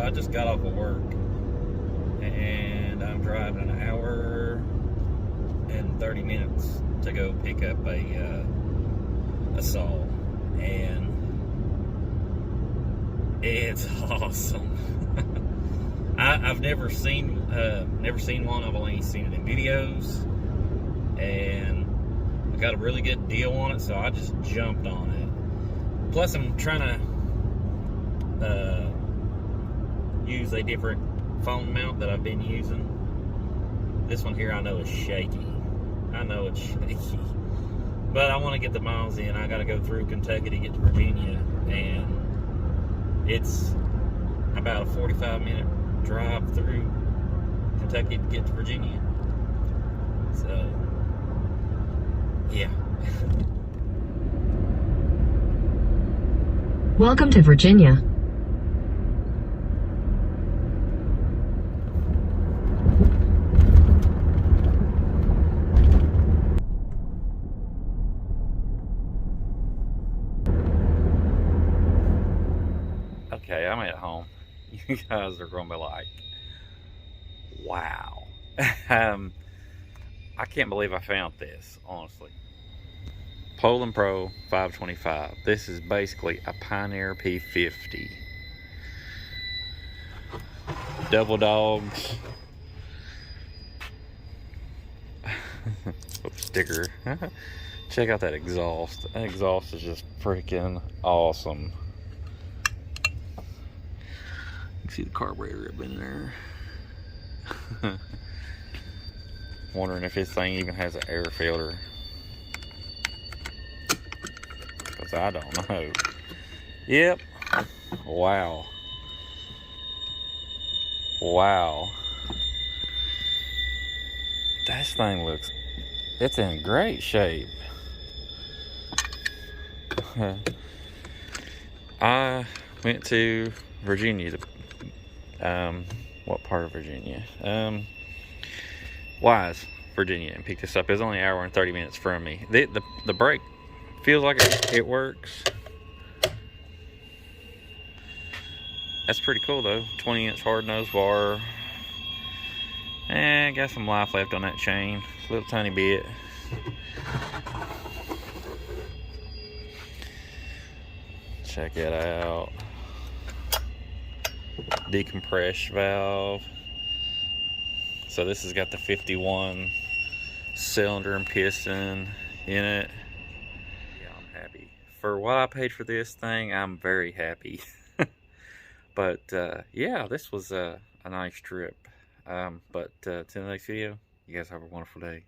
I just got off of work and I'm driving an hour and 30 minutes to go pick up a saw, and it's awesome. I've never seen one. I've only seen it in videos, and I got a really good deal on it, so I just jumped on it. Plus, I'm trying to use a different phone mount that I've been using. This one here I know is shaky. I know it's shaky. But I want to get the miles in. I got to go through Kentucky to get to Virginia, and it's about a 45-minute drive through Kentucky to get to Virginia. So, yeah. Welcome to Virginia. Okay, I'm at home. You guys are going to be like, wow. I can't believe I found this, honestly. Poulan Pro 525. This is basically a Pioneer P50. Double dogs. Sticker. Check out that exhaust. That exhaust is just freaking awesome. You can see the carburetor up in there. Wondering if this thing even has an air filter. Because I don't know. Yep. Wow. Wow. This thing looks... It's in great shape. I went to Virginia. What part of Virginia? Wise, Virginia, and picked this up. It was only an hour and 30 minutes from me. The brake feels like it works. That's pretty cool though. 20-inch hard nose bar. And got some life left on that chain. A little tiny bit. Check it out. Decompress valve. So this has got the 51 cylinder and piston in it. Yeah, I'm happy. For what I paid for this thing, I'm very happy. But yeah, this was a nice trip. But till the next video, you guys have a wonderful day.